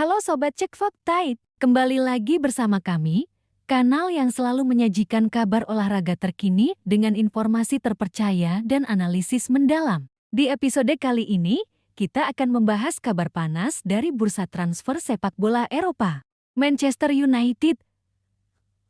Halo Sobat Cek Fakta, kembali lagi bersama kami, kanal yang selalu menyajikan kabar olahraga terkini dengan informasi terpercaya dan analisis mendalam. Di episode kali ini, kita akan membahas kabar panas dari bursa transfer sepak bola Eropa. Manchester United,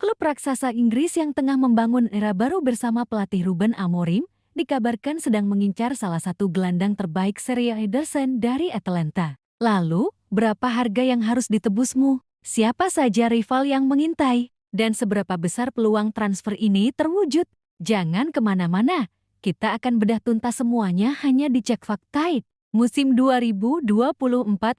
klub raksasa Inggris yang tengah membangun era baru bersama pelatih Ruben Amorim, dikabarkan sedang mengincar salah satu gelandang terbaik Serie A Ederson dari Atalanta. Lalu, berapa harga yang harus ditebusmu? Siapa saja rival yang mengintai? Dan seberapa besar peluang transfer ini terwujud? Jangan kemana-mana, kita akan bedah tuntas semuanya hanya di Cek Fakta. Musim 2024-25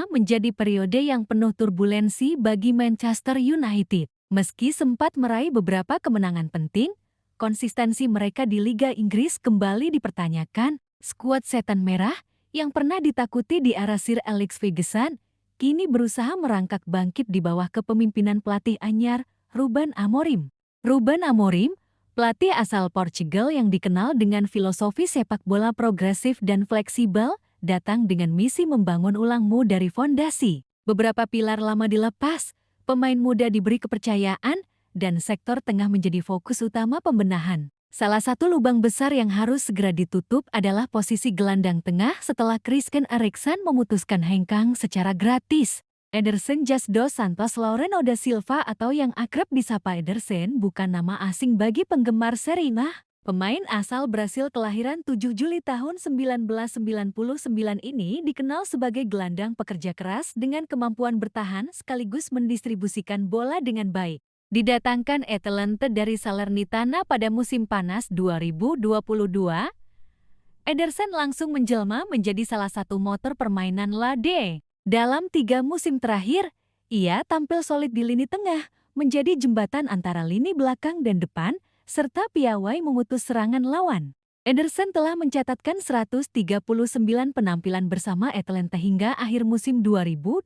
menjadi periode yang penuh turbulensi bagi Manchester United. Meski sempat meraih beberapa kemenangan penting, konsistensi mereka di Liga Inggris kembali dipertanyakan. Skuad Setan Merah yang pernah ditakuti di era Sir Alex Ferguson, kini berusaha merangkak bangkit di bawah kepemimpinan pelatih anyar Ruben Amorim. Ruben Amorim, pelatih asal Portugal yang dikenal dengan filosofi sepak bola progresif dan fleksibel, datang dengan misi membangun ulangmu dari fondasi. Beberapa pilar lama dilepas, pemain muda diberi kepercayaan, dan sektor tengah menjadi fokus utama pembenahan. Salah satu lubang besar yang harus segera ditutup adalah posisi gelandang tengah setelah Christian Eriksen memutuskan hengkang secara gratis. Ederson dos Santos Laureno da Silva atau yang akrab disapa Ederson bukan nama asing bagi penggemar Serie A. Pemain asal Brasil kelahiran 7 Juli tahun 1999 ini dikenal sebagai gelandang pekerja keras dengan kemampuan bertahan sekaligus mendistribusikan bola dengan baik. Didatangkan Atalanta dari Salernitana pada musim panas 2022, Ederson langsung menjelma menjadi salah satu motor permainan La D. Dalam 3 musim terakhir, ia tampil solid di lini tengah, menjadi jembatan antara lini belakang dan depan, serta piawai memutus serangan lawan. Ederson telah mencatatkan 139 penampilan bersama Atalanta hingga akhir musim 2024-25,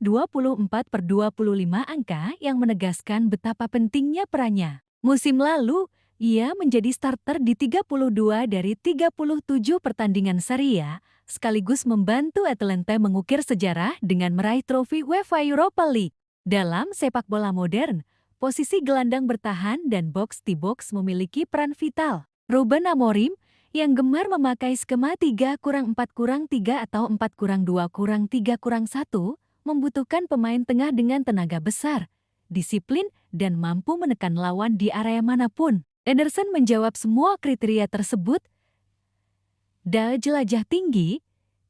angka yang menegaskan betapa pentingnya perannya. Musim lalu, ia menjadi starter di 32 dari 37 pertandingan Serie A, sekaligus membantu Atalanta mengukir sejarah dengan meraih trofi UEFA Europa League. Dalam sepak bola modern, posisi gelandang bertahan dan box-to-box memiliki peran vital. Ruben Amorim, yang gemar memakai skema 3-4-3 atau 4-2-3-1, membutuhkan pemain tengah dengan tenaga besar, disiplin, dan mampu menekan lawan di area manapun. Ederson menjawab semua kriteria tersebut. Dia jelajah tinggi,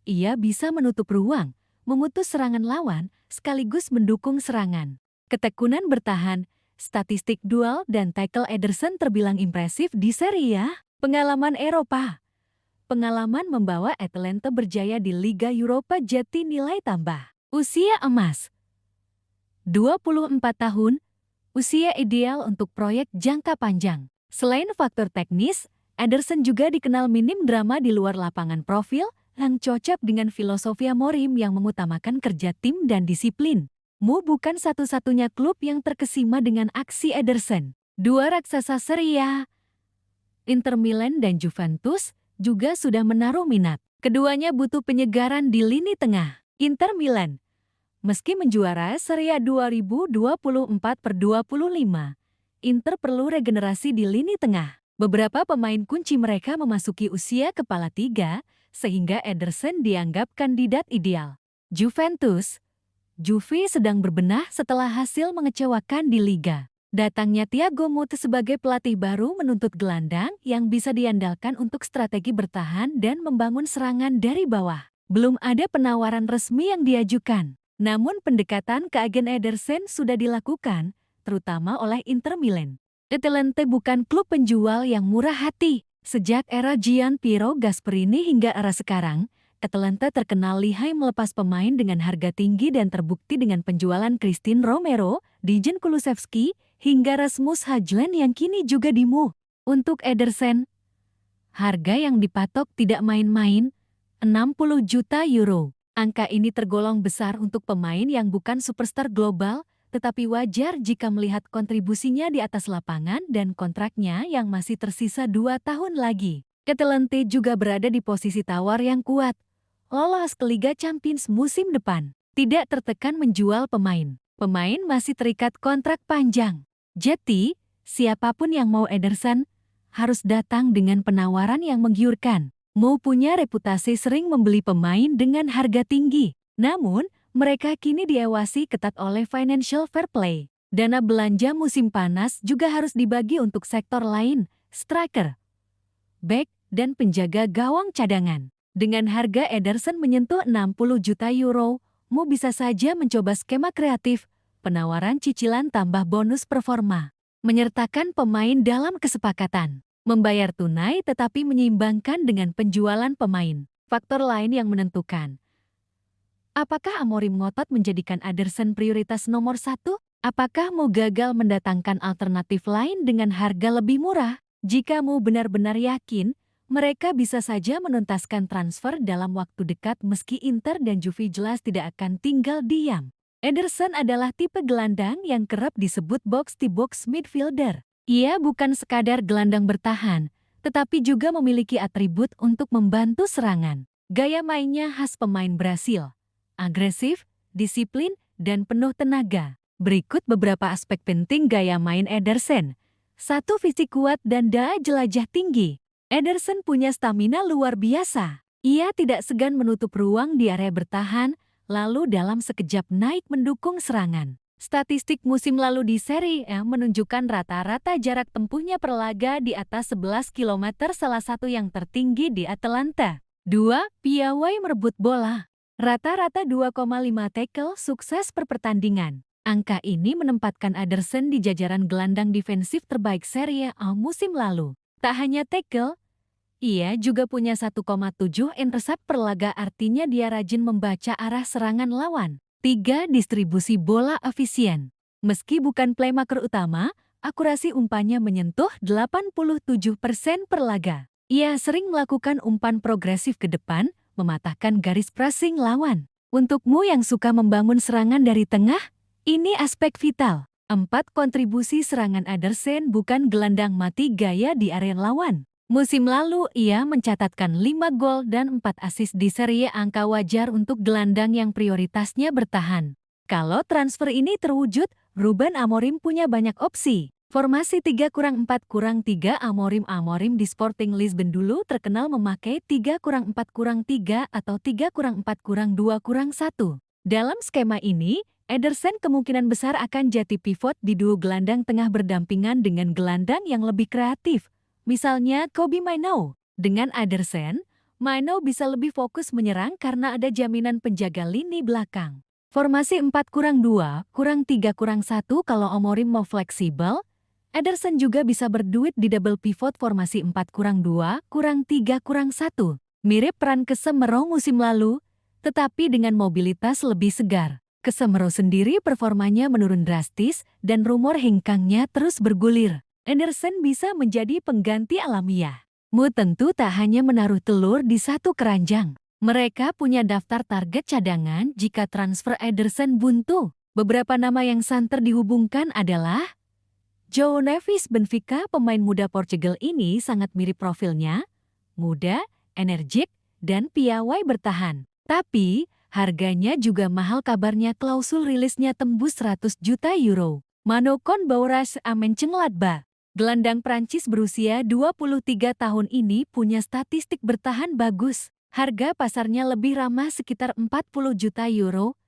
ia bisa menutup ruang, memutus serangan lawan, sekaligus mendukung serangan. Ketekunan bertahan, statistik duel dan tackle Ederson terbilang impresif di Serie A. Pengalaman Eropa. Pengalaman membawa Atalanta berjaya di Liga Eropa jadi nilai tambah. Usia emas. 24 tahun, usia ideal untuk proyek jangka panjang. Selain faktor teknis, Ederson juga dikenal minim drama di luar lapangan profil yang cocok dengan filosofi Amorim yang mengutamakan kerja tim dan disiplin. Bukan satu-satunya klub yang terkesima dengan aksi Ederson. 2 raksasa Serie A, Inter Milan dan Juventus, juga sudah menaruh minat. Keduanya butuh penyegaran di lini tengah. Inter Milan, meski menjuara Serie A 2024-25, Inter perlu regenerasi di lini tengah. Beberapa pemain kunci mereka memasuki usia kepala 3, sehingga Ederson dianggap kandidat ideal. Juventus, Juve sedang berbenah setelah hasil mengecewakan di Liga. Datangnya Thiago Motta sebagai pelatih baru menuntut gelandang yang bisa diandalkan untuk strategi bertahan dan membangun serangan dari bawah. Belum ada penawaran resmi yang diajukan, namun pendekatan ke agen Ederson sudah dilakukan, terutama oleh Inter Milan. Atalanta bukan klub penjual yang murah hati. Sejak era Gianpiero Gasperini hingga era sekarang, Atalanta terkenal lihai melepas pemain dengan harga tinggi dan terbukti dengan penjualan Christian Romero, Dejan Kulusevski, hingga Rasmus Højlund yang kini juga di-move. Untuk Ederson, harga yang dipatok tidak main-main, 60 juta euro. Angka ini tergolong besar untuk pemain yang bukan superstar global, tetapi wajar jika melihat kontribusinya di atas lapangan dan kontraknya yang masih tersisa 2 tahun lagi. Atalanta juga berada di posisi tawar yang kuat, lolos ke Liga Champions musim depan. tidak tertekan menjual pemain. Pemain masih terikat kontrak panjang. Jadi, siapapun yang mau Ederson harus datang dengan penawaran yang menggiurkan. Mo punya reputasi sering membeli pemain dengan harga tinggi. Namun, mereka kini diawasi ketat oleh financial fair play. Dana belanja musim panas juga harus dibagi untuk sektor lain, striker, back, dan penjaga gawang cadangan. Dengan harga Ederson menyentuh 60 juta euro, Mo bisa saja mencoba skema kreatif, penawaran cicilan tambah bonus performa, menyertakan pemain dalam kesepakatan, membayar tunai tetapi menyeimbangkan dengan penjualan pemain. Faktor lain yang menentukan. Apakah Amorim ngotot menjadikan Ederson prioritas nomor 1? Apakah Mo gagal mendatangkan alternatif lain dengan harga lebih murah? Jika Mo benar-benar yakin, mereka bisa saja menuntaskan transfer dalam waktu dekat meski Inter dan Juve jelas tidak akan tinggal diam. Ederson adalah tipe gelandang yang kerap disebut box-to-box midfielder. Ia bukan sekadar gelandang bertahan, tetapi juga memiliki atribut untuk membantu serangan. Gaya mainnya khas pemain Brasil. Agresif, disiplin, dan penuh tenaga. Berikut beberapa aspek penting gaya main Ederson. 1. Fisik kuat dan daya jelajah tinggi. Ederson punya stamina luar biasa. Ia tidak segan menutup ruang di area bertahan, lalu dalam sekejap naik mendukung serangan. Statistik musim lalu di Serie A menunjukkan rata-rata jarak tempuhnya per laga di atas 11 km, salah satu yang tertinggi di Atalanta. 2. Piawai merebut bola. Rata-rata 2,5 tackle sukses per pertandingan. Angka ini menempatkan Ederson di jajaran gelandang defensif terbaik Serie A musim lalu. Tak hanya tackle, ia juga punya 1,7 intercept per laga, artinya dia rajin membaca arah serangan lawan. 3. Distribusi bola efisien. Meski bukan playmaker utama, akurasi umpannya menyentuh 87% per laga. Ia sering melakukan umpan progresif ke depan, mematahkan garis pressing lawan. Untukmu yang suka membangun serangan dari tengah, ini aspek vital. 4. Kontribusi serangan Ederson bukan gelandang mati gaya di area lawan. Musim lalu ia mencatatkan 5 gol dan 4 assist di Serie A, angka wajar untuk gelandang yang prioritasnya bertahan. Kalau transfer ini terwujud, Ruben Amorim punya banyak opsi. Formasi 3-4-3 Amorim di Sporting Lisbon dulu terkenal memakai 3-4-3 atau 3-4-2-1. Dalam skema ini, Ederson kemungkinan besar akan jadi pivot di duo gelandang tengah berdampingan dengan gelandang yang lebih kreatif. Misalnya Kobbie Mainoo. Dengan Ederson, Mainoo bisa lebih fokus menyerang karena ada jaminan penjaga lini belakang. Formasi 4-2-3-1 kalau Amorim mau fleksibel, Ederson juga bisa berduit di double pivot formasi 4-2-3-1. Mirip peran Casemiro musim lalu, tetapi dengan mobilitas lebih segar. Casemiro sendiri performanya menurun drastis dan rumor hengkangnya terus bergulir. Ederson bisa menjadi pengganti alamiah. Mo tentu tak hanya menaruh telur di satu keranjang. Mereka punya daftar target cadangan jika transfer Ederson buntu. Beberapa nama yang santer dihubungkan adalah João Neves Benfica. Pemain muda Portugal ini sangat mirip profilnya, muda, energik, dan piawai bertahan. Tapi, harganya juga mahal, kabarnya klausul rilisnya tembus 100 juta euro. Mano Konbouras Mönchengladbach. Gelandang Prancis berusia 23 tahun ini punya statistik bertahan bagus. Harga pasarnya lebih ramah sekitar 40 juta euro.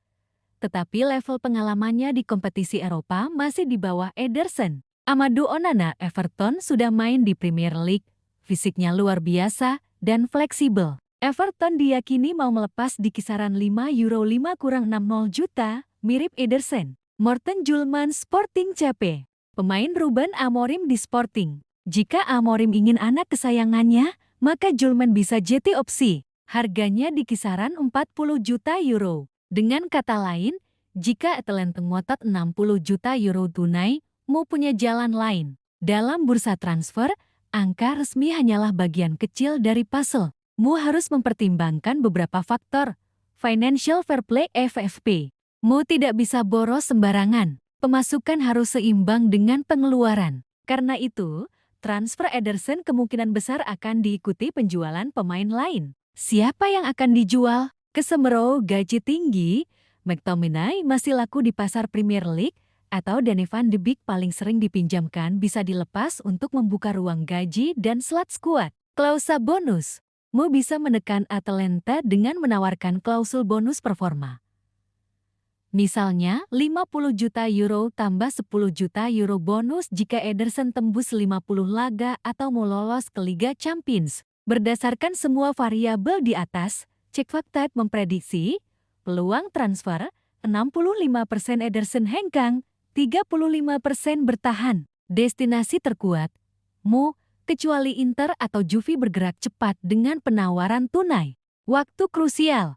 Tetapi level pengalamannya di kompetisi Eropa masih di bawah Ederson. Amadou Onana Everton sudah main di Premier League. Fisiknya luar biasa dan fleksibel. Everton diyakini mau melepas di kisaran 5 euro 5-60 juta, mirip Ederson. Morten Julman Sporting CP. Pemain Ruben Amorim di Sporting. Jika Amorim ingin anak kesayangannya, maka Julman bisa jadi opsi. Harganya di kisaran 40 juta euro. Dengan kata lain, jika Atalanta ngotot 60 juta euro tunai, Mo punya jalan lain. Dalam bursa transfer, angka resmi hanyalah bagian kecil dari puzzle. Mo harus mempertimbangkan beberapa faktor. Financial Fair Play (FFP). Mo tidak bisa boros sembarangan. Pemasukan harus seimbang dengan pengeluaran. Karena itu, transfer Ederson kemungkinan besar akan diikuti penjualan pemain lain. Siapa yang akan dijual? Casemiro gaji tinggi, McTominay masih laku di pasar Premier League, atau Danny van de Beek paling sering dipinjamkan bisa dilepas untuk membuka ruang gaji dan slot skuad. Klausa bonus. Mu bisa menekan Atalanta dengan menawarkan klausul bonus performa. Misalnya, 50 juta euro tambah 10 juta euro bonus jika Ederson tembus 50 laga atau mau lolos ke Liga Champions. Berdasarkan semua variabel di atas, CheckFactType memprediksi peluang transfer 65% Ederson hengkang, 35% bertahan. Destinasi terkuat, Mu, kecuali Inter atau Juve bergerak cepat dengan penawaran tunai. Waktu krusial,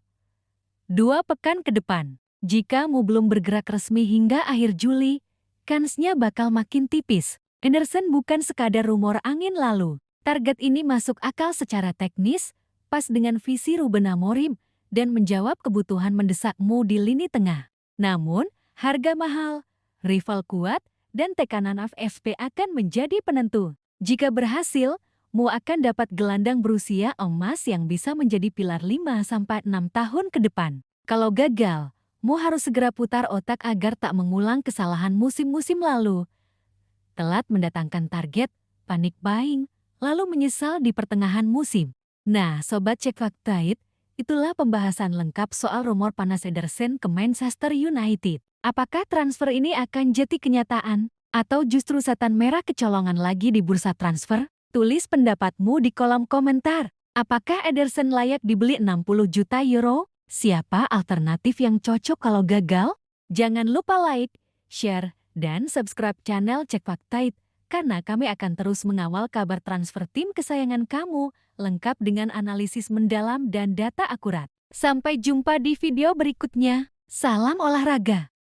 2 pekan ke depan. Jika Mu belum bergerak resmi hingga akhir Juli, kansnya bakal makin tipis. Ederson bukan sekadar rumor angin lalu. Target ini masuk akal secara teknis, pas dengan visi Ruben Amorim, dan menjawab kebutuhan mendesak Mu di lini tengah. Namun, harga mahal, rival kuat, dan tekanan FSP akan menjadi penentu. Jika berhasil, Mu akan dapat gelandang berusia emas yang bisa menjadi pilar 5-6 tahun ke depan. Kalau gagal, Mu harus segera putar otak agar tak mengulang kesalahan musim-musim lalu. Telat mendatangkan target, panik buying, lalu menyesal di pertengahan musim. Nah, Sobat CheckFactType, itulah pembahasan lengkap soal rumor panas Ederson ke Manchester United. Apakah transfer ini akan jadi kenyataan? Atau justru setan merah kecolongan lagi di bursa transfer? Tulis pendapatmu di kolom komentar. Apakah Ederson layak dibeli 60 juta euro? Siapa alternatif yang cocok kalau gagal? Jangan lupa like, share, dan subscribe channel CheckFactType, karena kami akan terus mengawal kabar transfer tim kesayangan kamu, lengkap dengan analisis mendalam dan data akurat. Sampai jumpa di video berikutnya. Salam olahraga!